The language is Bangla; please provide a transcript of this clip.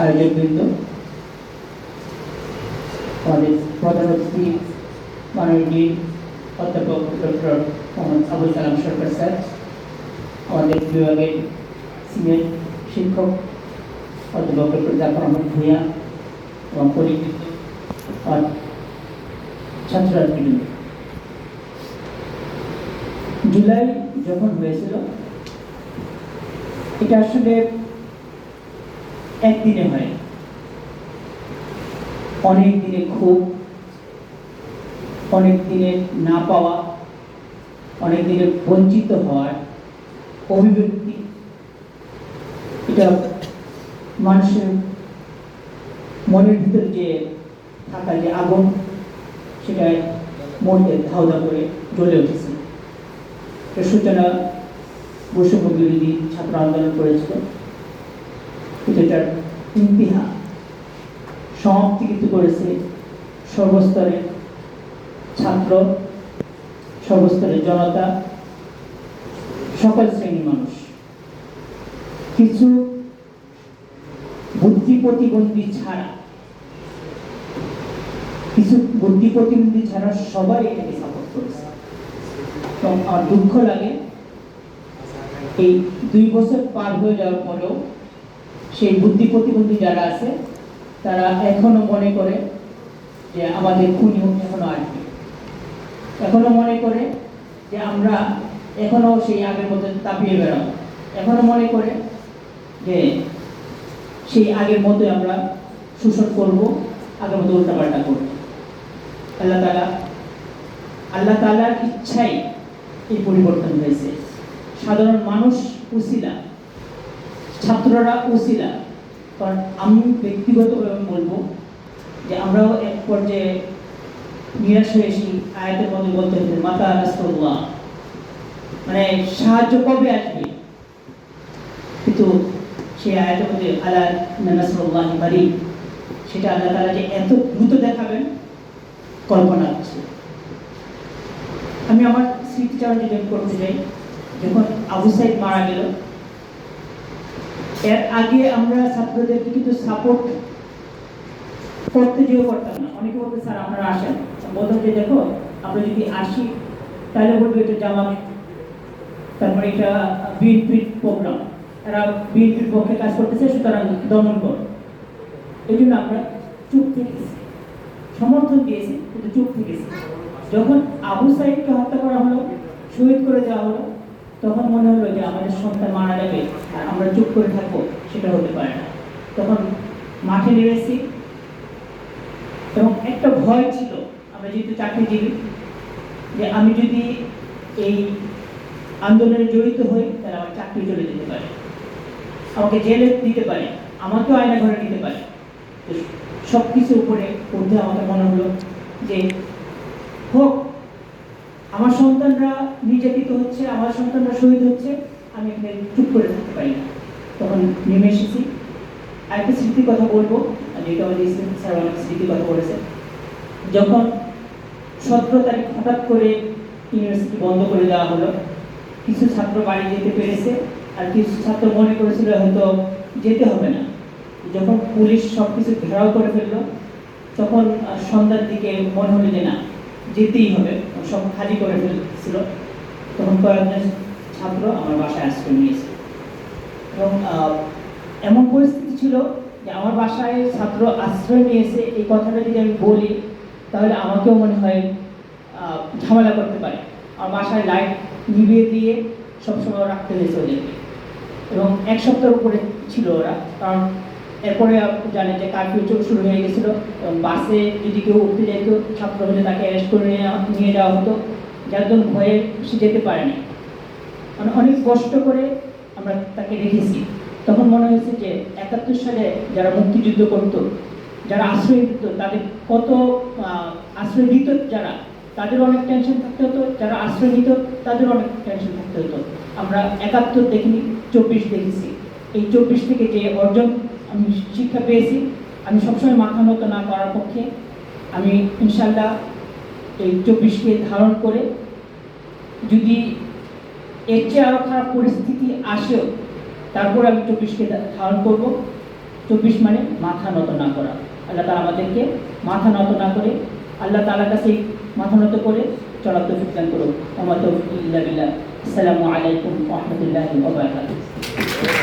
আয়োজকবৃন্দ, আমাদের প্রধান অতিথি মাননীয় অধ্যাপক ডক্টর মোহাম্মদ আবুল কালাম সরকার স্যার, আমাদের বিভাগের সিনিয়র শিক্ষক অধ্যাপক ডক্টর জাফর আহমদ ভূঁইয়া এবং পরিচিত ছাত্রছাত্রীবৃন্দ। জুলাই যখন হয়েছিল, এটা আসলে একদিনে হয়, অনেক দিনে খুব, অনেক দিনে না পাওয়া, অনেক দিনে বঞ্চিত হওয়ার অভিব্যক্তি। এটা মানুষের মনের ভিতরে যে থাকা যে আগুন, সেটা মনকে ধাউদা করে জ্বলে উঠেছে। সূচনা বৈষম্য বিরোধী ছাত্র আন্দোলন করেছিল, কিন্তু এটার ইতিহাস সমাপ্তি কিন্তু করেছে সর্বস্তরের ছাত্র, সর্বস্তরের জনতা, সকল শ্রেণীর মানুষ। কিছু বুদ্ধি প্রতিবন্ধী ছাড়া, সবাই এটাকে সাপোর্ট করেছে। আর দুঃখ লাগে, এই 2 বছর পার হয়ে যাওয়ার পরেও সেই বুদ্ধি প্রতিবন্ধী যারা আছে তারা এখনো মনে করে যে আমাদের খুনি এখনো আসবে, এখনো মনে করে যে আমরা এখনো সেই আগের মতো তাপিয়ে বেড়াবো, এখনো মনে করে যে সেই আগের মতো আমরা শোষণ করব, আগের মতো উল্টাপাল্টা করব। আল্লাহ তাআলার ইচ্ছাই এই পরিবর্তন হয়েছে। সাধারণ মানুষ উসিলা, ছাত্ররা উসিলা। কারণ আমি ব্যক্তিগতভাবে বলবো যে আমরাও এক পর্যায়ে নিরাশ হয়েছি। আয়াতের মধ্যে বলতে হচ্ছে মাতা নাসরুল্লাহ, মানে সাহায্য কবে আসবে, কিন্তু সেই আয়াতের মধ্যে আলা নাসরুল্লাহি কারীব, সেটা আল্লাহ তাআলা যে এত দ্রুত দেখাবেন কল্পনা আছে। আমি আমার স্মৃতিচারণ যদি করতে চাই, যখন আবু সাইদ মারা গেল, এর আগে আমরা ছাত্রদেরকে কিন্তু সাপোর্ট করতে যেও করতাম না। অনেকে বলতে স্যার আপনারা আসেন, বলতাম যে দেখো আমরা যদি আসি তাহলে বলবো এটা জামাত, তারপরে এটা বিএনপির প্রোগ্রাম, এরা বিএনপির পক্ষে কাজ করতেছে, সুতরাং দমন কর। এই জন্য আমরা চুপ থেকেছি, সমর্থন দিয়েছি কিন্তু চুপ থেকেছি। যখন আবু সাইদকে হত্যা করা হলো, শহীদ করে দেওয়া হলো, তখন মনে হলো যে আমাদের সন্তান মারা যাবে আর আমরা চুপ করে থাকবো, সেটা হতে পারে না। তখন মাঠে নেমেছি এবং একটা ভয় ছিল, আমরা যেহেতু চাকরিজীবী, যে আমি যদি এই আন্দোলনে জড়িত হই তাহলে আমার চাকরি চলে যেতে পারে, আমাকে জেলে দিতে পারে, আমাকেও আয়না ঘরে দিতে পারে। তো সব কিছুর উপরে উঠে আমাকে মনে হলো যে হোক, আমার সন্তানরা নির্যাতিত হচ্ছে, আমার সন্তানরা শহীদ হচ্ছে, আমি এখানে চুপ করে থাকতে পারি না। তখন নেমে এসেছি। আরেকটা স্মৃতির কথা বলবো, যেটা আমাদের স্যার অনেক স্মৃতির কথা বলেছে। যখন 17 তারিখ হঠাৎ করে ইউনিভার্সিটি বন্ধ করে দেওয়া হলো, কিছু ছাত্র বাড়ি যেতে পেরেছে, আর কিছু ছাত্র মনে করেছিল হয়তো যেতে হবে না। যখন পুলিশ সব কিছু ঘেরাও করে ফেললো, তখন সন্ধ্যার দিকে মনে হলো যে না, যেতেই হবে, সব খালি করে ফেলছিল। তখন কয়েকজন ছাত্র আমার বাসায় আশ্রয় নিয়েছে এবং এমন পরিস্থিতি ছিল যে আমার বাসায় ছাত্র আশ্রয় নিয়েছে, এই কথাটা যদি আমি বলি তাহলে আমাকেও মনে হয় ঝামেলা করতে পারে। আমার বাসায় লাইট নিভিয়ে দিয়ে সবসময় রাখতে হয়েছে ওদেরকে, এবং 1 সপ্তাহের উপরে ছিল ওরা। কারণ এরপরে জানে যে কারফিউ শুরু হয়ে গেছিলো, এবং বাসে যদি কেউ উঠতে যেত, ছাত্র হলে তাকে অ্যারেস্ট করে নিয়ে যাওয়া হতো, যার জন্য ভয়ে সে যেতে পারেনি। মানে অনেক কষ্ট করে আমরা তাকে রেখেছি। তখন মনে হয়েছে যে 71 সালে যারা মুক্তিযুদ্ধ করতো, যারা আশ্রয় দিত, তাদের কত আশ্রয় দিত, যারা তাদের অনেক টেনশন থাকতে হতো, যারা আশ্রয় নিত তাদের অনেক টেনশন থাকতে হতো। আমরা 71 দেখিনি, 24 দেখেছি। এই 24 থেকে যে অর্জন আমি শিক্ষা পেয়েছি, আমি সবসময় মাথা নত না করার পক্ষে। আমি ইনশাল্লাহ এই 24কে ধারণ করে, যদি এর চেয়ে আরও খারাপ পরিস্থিতি আসেও, তারপর আমি 24কে ধারণ করব। 24 মানে মাথা নত না করা। আল্লাহ তাআলা আমাদেরকে মাথা নত না করে আল্লাহ তাআলার কাছে মাথা নত করে চলার তৌফিক দান করুন। ওয়া মা তাওফীক ইল্লা বিল্লাহ। আসসালামু আলাইকুম ওয়া রাহমাতুল্লাহি ওয়া বারাকাতুহু।